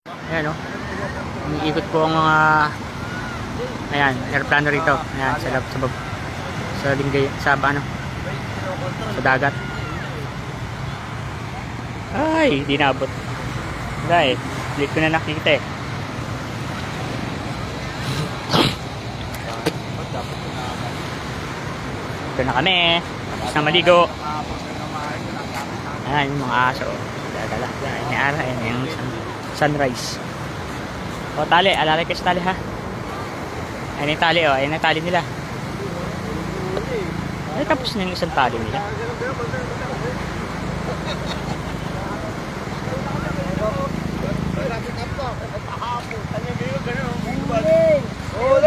Ayan o. Umiikot po ang mga ayan, aeroplano rito. Ayan, sa linggay, sa ano, sa dagat. Ay, di naabot. Wala eh. Late ko na nakikita eh. Ito na kami. Tapos na maligo. Ayan yung mga aso. Dala. Ayan yung ara. Ayan yung sunrise. O tali. Alalay kayo sa tali ha. Ayan yung tali o. Ayan yung tali nila. Ay tapos na yung isang tali nila.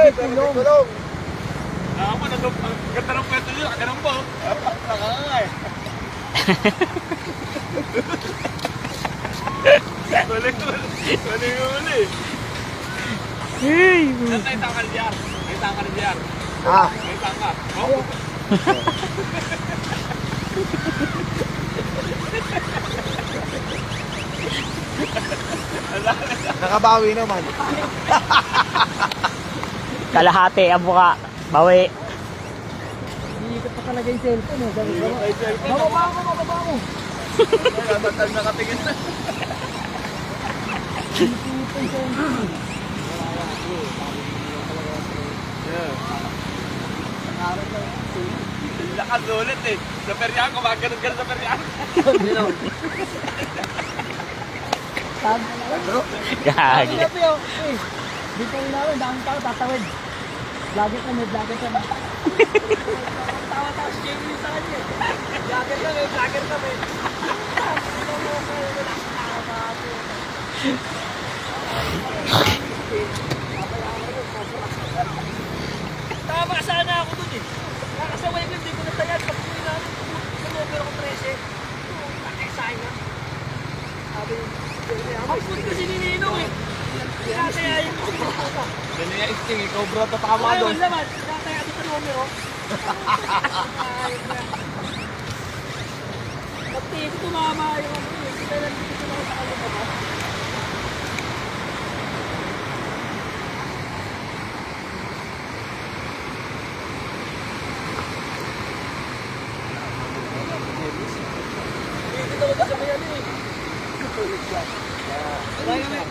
Tulong. Ako na ganda ng pwesto nyo, ganun po. Nakakay. Uli. Hey! May tangka ni Jar. May tangka ni Jar. May tangka. Oh. Nakabawi naman. Kalahati ang buka. Bawi. Iikot pa talaga yung cellphone. Bababa mo. Nakatatag nakatingin na. Lakas ulit eh. Sa peryan, kumaganon-ganon sa peryan. Gagi. Dito yung namin, daming tao, tatawid. Vlogger kami. Tawa-tawa si Jamie sa kanya. Vlogger kami. Tama sana ako dun eh. Nakasaway ko, hindi ko natayad. Pag uwi namin, sumobero ko 13. Nakasay na. Sabi yung, hapon kasi ni Nino eh. Sinatayayin ko si Puta. Ganyan yung sting, ikaw bro, tatama doon. Ayun naman, sinataya ko sa numero. Ayun na. Pati ito tumama yung ano eh. Sila lang dito na sa kalimutan. Dito talaga sa may ano eh. Wala kami.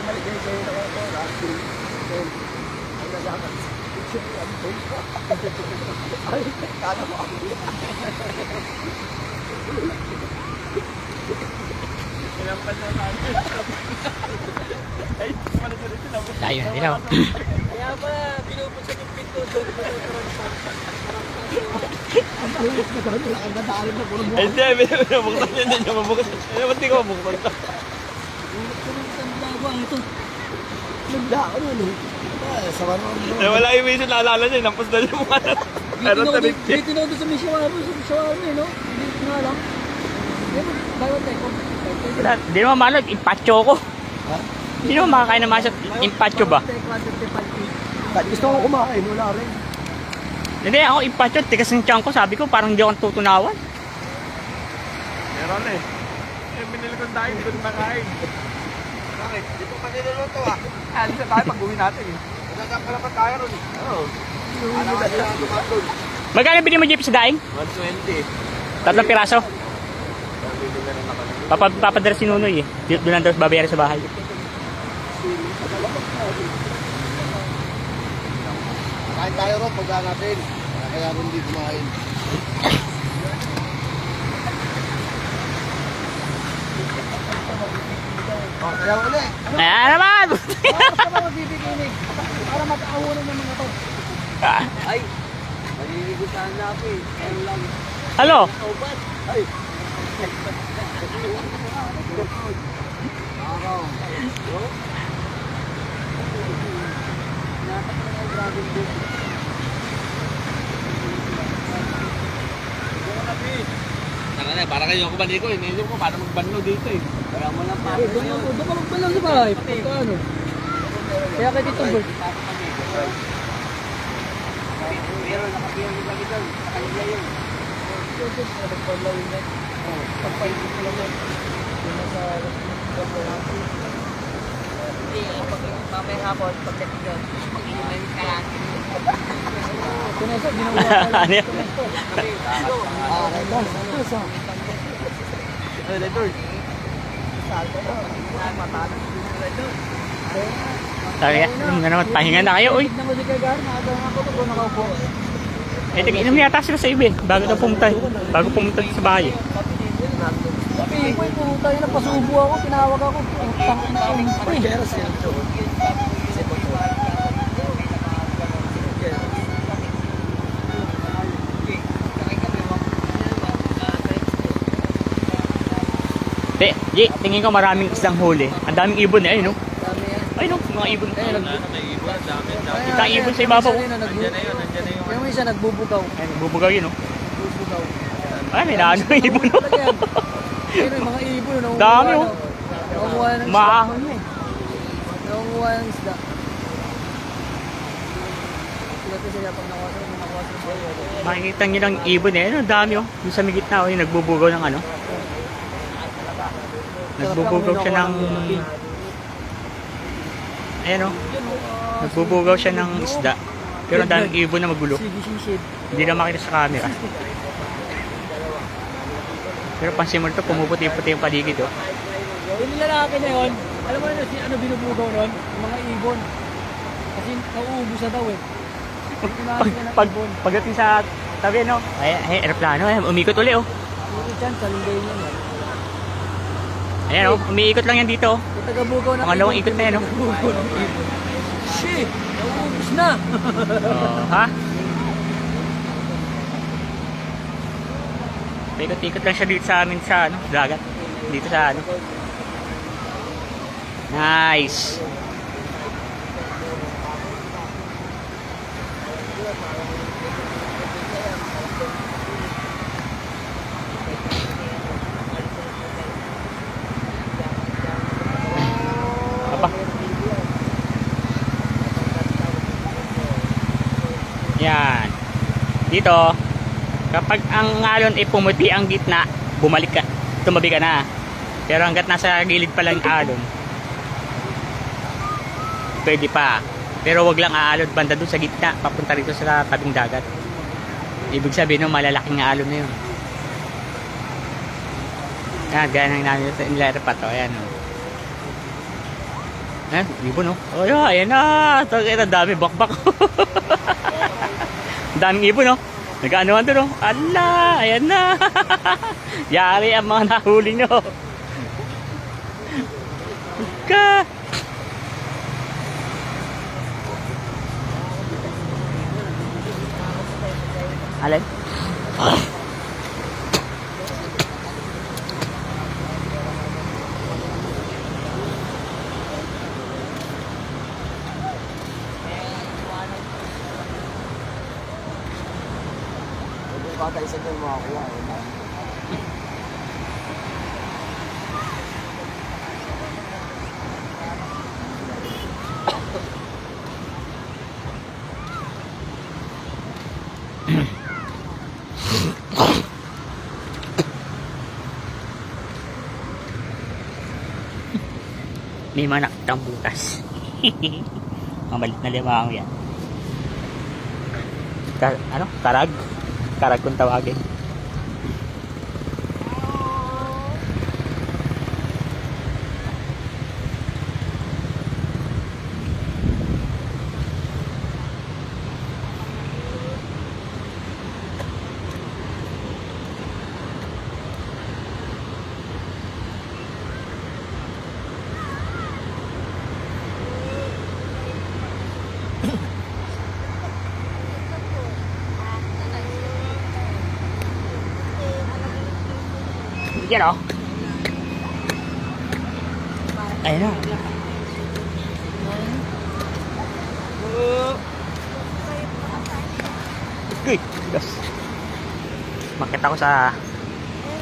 Maligay sa'yo na ako. Ang nalaman. Ay, kala mo ako. Pinampas na namin. Ay, pala sa rin sila. Tayo na dilaw. Kaya pala, pinupusok yung pinto doon. Ay, hindi. Mabuksan niya. Hindi niya mabuksan. Ay, ba't di ko mabuksan to? Nagdaan ano. Sa manon. Eh, wala yung vision. Naalala niya. Nampos na yung mga. Pero talit siya. Dito na doon sa may shawarma eh, no? Hindi nga lang. Bawat tayo. Hindi naman malo. Impacho ko. Ha? Hindi naman makakain ng masat. Impacho ba? Gusto ko kumain. Wala rin. Hindi ako impacho. Tigas ng tiyan ko. Sabi ko parang hindi ako tutunawan. Meron eh. Eh, binili ko tayo. Hindi ko nakain. Bakit? Di po pa niluluto ah. Alis na tayo pag uwi natin eh. Nagkakalapat tayo ron eh. Oo. Ano nga sila dumaton? Magkano bili mo jeep sa daing? 120. 3 piraso. Papadala si Nunoy eh. Doon lang daw babayaran sa bahay. Kain tayo ron pagka natin. Kaya rin hindi kumain. Kaya uli. Ayan naman! Basta ba magbibiginig? Para mag-aawunan ng mga to. Ay! Maliligo sana ako eh. Kaya lang. Halo? Kaubat. Ay! Araw. Para kayo ako balik ko eh. Nilip ko paano magbanlo dito eh. Kaya mo lang pa. Doon ka magpalaw sa bahay. Pagka ano. Kaya kayo dito boy. Pero nakapiyang yung lagi doon. Kanila yun. Pagpalit ko lang yun. Yung nasa hapon, pagdating doon, mag-inom na yung kalahati. Ano yan? Talaga, na naman, pahinga na kayo, uy. Eh, tig-inom yata sila sa iba eh, bago na pumunta eh. Bago pumunta sa bahay eh. Sabi ko, pumunta yun, napasubo ako, tinawag ako. Tangin na ako. Di, tingin ko maraming isang huli. Ang daming ibon eh, ayun no? Ayun no, mga ibon. May ibon, ang dami. Kita ang ibon sa ibabaw. Nandiyan na yun. Yung isa nagbubugaw. Ay, nagbubugaw yun no? Nagbubugaw. Ay, may naano yung ibon no? Pero yung mga ibon, Dami, oh. Nangunguha ng isda. Maahon yun eh. Nangunguha ng isda. Ito sila pag nakuha sa buhay. Makikita nyo ng ibon eh. Ano, dami oh. Yung sa may gitna oh, yung nagbubugaw ng ano. Nagbubugaw siya ng... Ayan oh. Nagbubugaw siya ng isda. Pero ang daming ibon na magulo. Hindi na makita sa camera. Pero pansin mo ito, pumuputi-puti yung paligid oh. Yung lalaki na yun, alam mo na si ano binubugaw nun? Yung mga ibon. Kasi nauubos na daw eh. Pagdating sa tabi no, ay aeroplano, umikot uli oh. Yung dyan, sa linggay niya yan. Ayan oh, umiikot lang yan dito oh. Yung taga-bugaw na Pangalawang ikot na yan oh. Bugaw ng ibon. Shit! Nauubos na! Ha? Ikot-ikot lang siya dito sa amin sa ano, dagat. Dito sa ano. Nice. Apa? Yan. Dito, kapag ang alon ay pumuti ang gitna, bumalik ka, tumabi ka na. Pero hanggat nasa gilid pa lang alon, pwede pa. Pero wag lang aalon banda dun sa gitna, papunta rito sa tabing dagat. Ibig sabihin ng malalaking alon na yun. Yan, gaya ng namin sa inlera pa to. Ayan o. Ayan, ibon o. Oh, ayan na. Ang dami bakbak. Ang daming ibon o. Nag-anoan doon o. Ala, ayan na. Yari ang mga nahuli nyo. Ka. Alin? Baka isa din makakuha. May mga nakitang butas. Mamalit na limang yan. Ano? Karag? Karag kung tawagin. Yan o. Ayun na. Uy, gas. Makita ko sa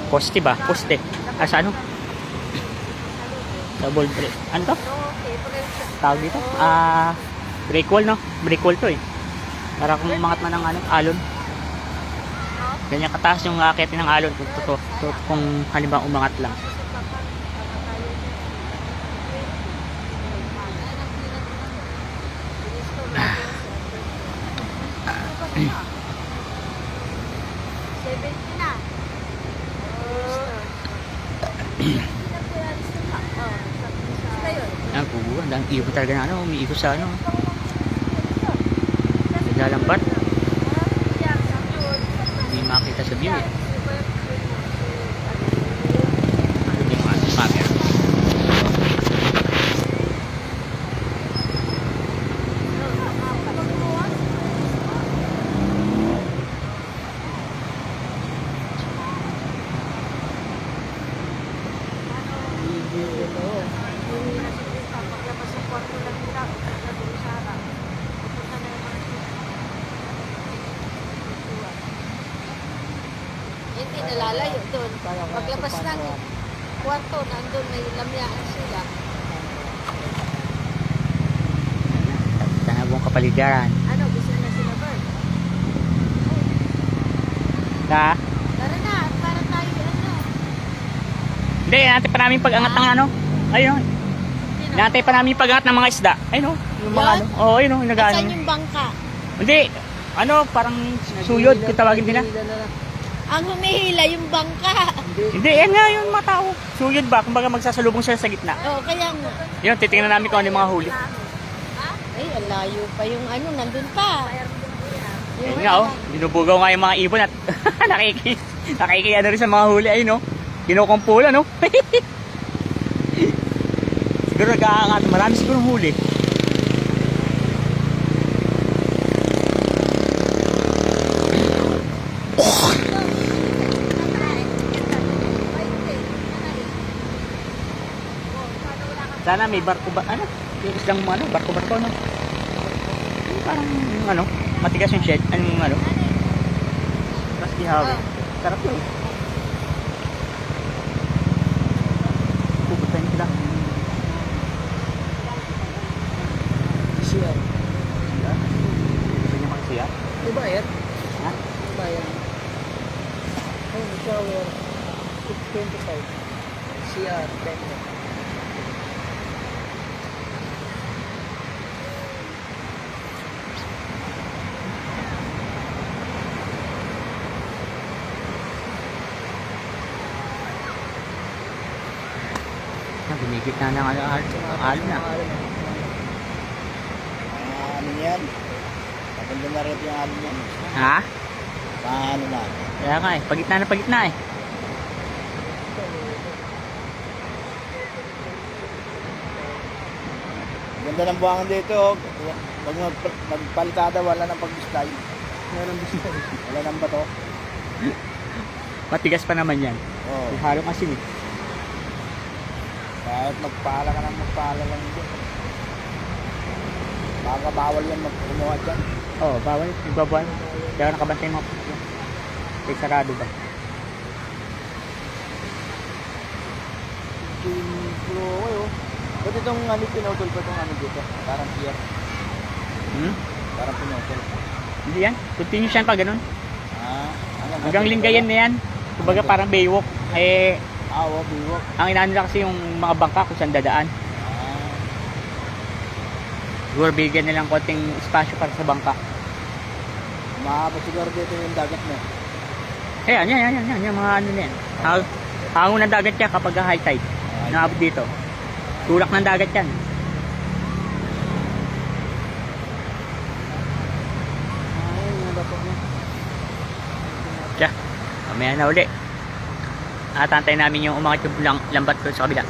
poste ba? Poste. Ah, sa ano? Double break. Ano to? Tawag dito? Break wall no? Break wall to eh. Para kung umangat man ng ano, alon. Ganyan kataas yung aakitin ng alon kung totoo. Kung halimbawa umangat lang. Ang dang ibon talaga na ano, umiikot sa ano. Naglalambat. Hindi makita sa view eh. Hindi mo ating camera. Hindi nalalayo doon. Paglabas ng kwarto, nandun may lamyaan sila. Tanagong kapaligiran. Ano, gusto na sila, Bert? Ha? Tara na, at para tayo, ano? Hindi, natin pa namin pag-angat ng ano. Ayun. Sino? Natin pa namin pag-angat ng mga isda. Ayun, yung mga Yan? ano. Oo, ayun, yung At nag-ano. saan yung bangka? Hindi, ano, parang suyod, kung tawagin nila. Ang humihila yung bangka. Hindi, yan nga yung mga tao. Suyod ba? Kumbaga magsasalubong sila sa gitna. Oo, kaya nga. Yun, titingnan namin kung ano yung mga huli. Ay, ang layo pa yung ano, nandun pa. Ayun nga, oh. Binubugaw nga yung mga ibon at ano rin sa mga huli. Ayun, oh. Kinukumpula, no? Siguro nag-aangat. Marami siguro huli. Sana may barko ba? Ano? Yung isang ano, barko-barko, no? Parang, ano, matigas yung shed. Anong, ano? Rusty Howie. Sarap yun. Pupuntahin sila. Siya. Gusto niya makasiya? Diba yan? Ha? Diba yan? Oh, shower. 625. Siya, 10. Bumigit na ng alon na. Ano yan? Maganda na rin yung alon yan. Ha? Paano na? Kaya nga eh. Pagitna na pagitna eh. Ganda ng buwangan dito. Oh. Pag magpalitada, wala nang pag-display. Wala nang display. Wala nang bato. Matigas pa naman yan. Oh. Halong asin eh. Kahit magpala ka ng magpala lang dito. Baka bawal yan magkumuha dyan. Oo, bawal. Igbabawal. Kaya nakabantay mga puso. Kaya sarado ba? Oh. Ba't itong ano pinutol pa itong ano dito? Parang pier. Hmm? Parang pinutol. Hindi yan. Continuous yan pa ganun. Ano, Hanggang linggayan na yan. Kumbaga parang baywalk. Eh, biwok. ang inaano nila kasi yung mga bangka kung saan dadaan. Siguro bigyan nilang konting espasyo para sa bangka. Mahaba siguro dito yung dagat mo. Ayan, yan, mga ano na yan. Hango ng dagat yan kapag high tide. Naabot dito. Tulak ng dagat yan. Kaya, mamaya na uli. At antay namin yung umakit yung lambat ko sa kabila.